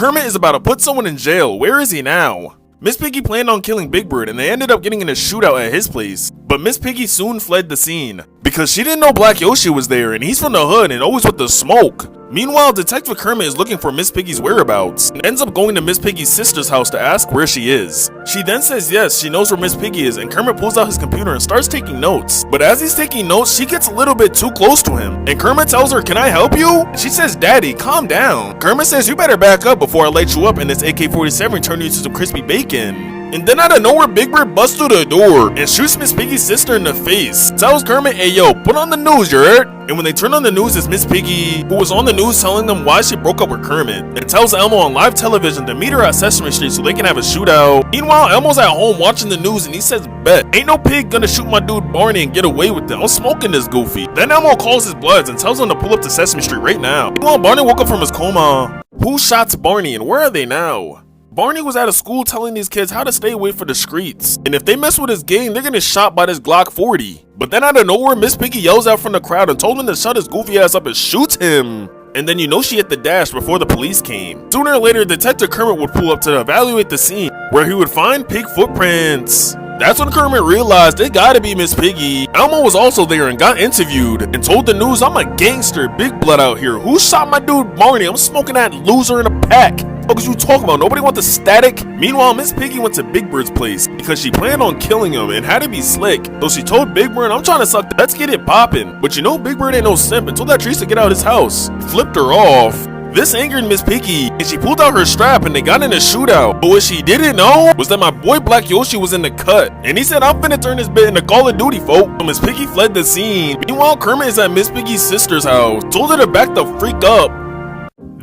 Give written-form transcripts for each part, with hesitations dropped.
Kermit is about to put someone in jail. Where is he now? Miss Piggy planned on killing Big Bird and they ended up getting in a shootout at his place. But Miss Piggy soon fled the scene because she didn't know Black Yoshi was there and he's from the hood and always with the smoke. Meanwhile, Detective Kermit is looking for Miss Piggy's whereabouts and ends up going to Miss Piggy's sister's house to ask where she is. She then says yes, she knows where Miss Piggy is, and Kermit pulls out his computer and starts taking notes. But as he's taking notes, she gets a little bit too close to him, and Kermit tells her, "Can I help you?" And she says, "Daddy, calm down." Kermit says, "You better back up before I light you up and this AK-47 turn you into some crispy bacon." And then out of nowhere, Big Bird busts through the door and shoots Miss Piggy's sister in the face. Tells Kermit, "Hey yo, put on the news, you heard?" And when they turn on the news, it's Miss Piggy, who was on the news telling them why she broke up with Kermit, and tells Elmo on live television to meet her at Sesame Street so they can have a shootout. Meanwhile, Elmo's at home watching the news and he says, "Bet, ain't no pig gonna shoot my dude Barney and get away with it. I'm smoking this goofy." Then Elmo calls his bloods and tells them to pull up to Sesame Street right now. Meanwhile, Barney woke up from his coma. Who shot Barney and where are they now? Barney was at a school telling these kids how to stay away from the streets, and if they mess with his gang, they're gonna shot by this Glock 40. But then out of nowhere, Miss Piggy yells out from the crowd and told him to shut his goofy ass up and shoots him. And then you know she hit the dash before the police came. Sooner or later, Detective Kermit would pull up to evaluate the scene, where he would find pig footprints. That's when Kermit realized it gotta be Miss Piggy. Elmo was also there and got interviewed and told the news, "I'm a gangster, big blood out here. Who shot my dude Barney? I'm smoking that loser in a pack." What was you talking about? Nobody want the static? Meanwhile, Miss Piggy went to Big Bird's place because she planned on killing him and had to be slick. So she told Big Bird, "I'm trying to suck, let's get it poppin'." But you know Big Bird ain't no simp and told that Trees to get out his house. Flipped her off. This angered Miss Piggy, and she pulled out her strap and they got in a shootout. But what she didn't know was that my boy Black Yoshi was in the cut, and he said, "I'm finna turn this bit into Call of Duty, folk." So Miss Piggy fled the scene. Meanwhile, Kermit is at Miss Piggy's sister's house, told her to back the freak up.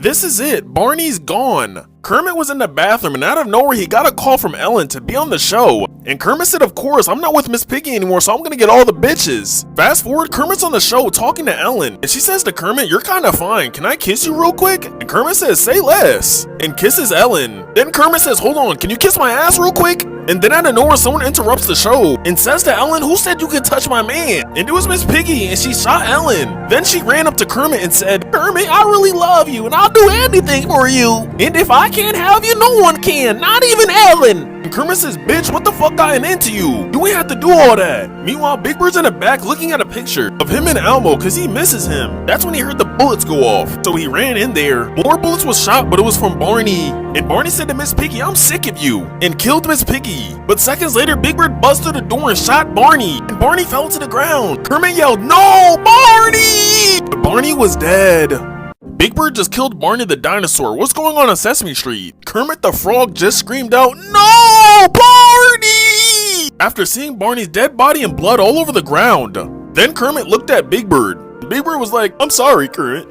This is it, Barney's gone. Kermit was in the bathroom and out of nowhere he got a call from Ellen to be on the show. And Kermit said, "Of course, I'm not with Miss Piggy anymore, so I'm gonna get all the bitches." Fast forward, Kermit's on the show talking to Ellen, and she says to Kermit, "You're kinda fine, can I kiss you real quick?" And Kermit says, "Say less," and kisses Ellen. Then Kermit says, "Hold on, can you kiss my ass real quick?" And then out of nowhere, someone interrupts the show and says to Ellen, "Who said you could touch my man?" And it was Miss Piggy, and she shot Ellen. Then she ran up to Kermit and said, "Kermit, I really love you, and I'll do anything for you. And if I can't have you, no one can, not even Ellen." And Kermit says, "Bitch, what the fuck gotten into you? You ain't have to do all that." Meanwhile, Big Bird's in the back looking at a picture of him and Elmo because he misses him. That's when he heard the bullets go off. So he ran in there. More bullets was shot, but it was from Barney. And Barney said to Miss Piggy, "I'm sick of you," and killed Miss Piggy. But seconds later, Big Bird busted through the door and shot Barney. And Barney fell to the ground. Kermit yelled, "No, Barney!" But Barney was dead. Big Bird just killed Barney the dinosaur. What's going on Sesame Street? Kermit the Frog just screamed out, "No, Barney!" after seeing Barney's dead body and blood all over the ground. Then Kermit looked at Big Bird. Big Bird was like, "I'm sorry, Kermit.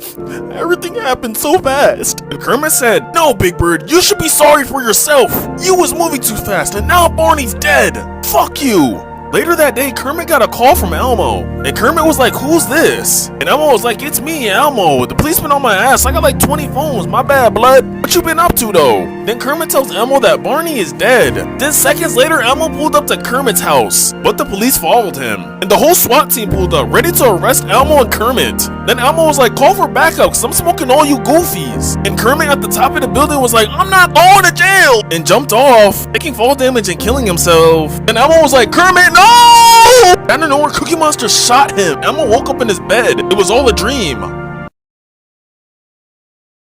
Everything happened so fast." And Kermit said, "No, Big Bird, you should be sorry for yourself. You was moving too fast and now Barney's dead. Fuck you." Later that day, Kermit got a call from Elmo, and Kermit was like, "Who's this?" And Elmo was like, "It's me, Elmo. The police been on my ass. I got like 20 phones. My bad, blood. What you been up to, though?" Then Kermit tells Elmo that Barney is dead. Then seconds later, Elmo pulled up to Kermit's house, but the police followed him. And the whole SWAT team pulled up, ready to arrest Elmo and Kermit. Then Elmo was like, "Call for backup, cause I'm smoking all you goofies." And Kermit at the top of the building was like, "I'm not going to jail!" and jumped off, taking fall damage and killing himself. And Elmo was like, "Kermit, no!" Out of nowhere, Cookie Monster shot him. Elmo woke up in his bed. It was all a dream.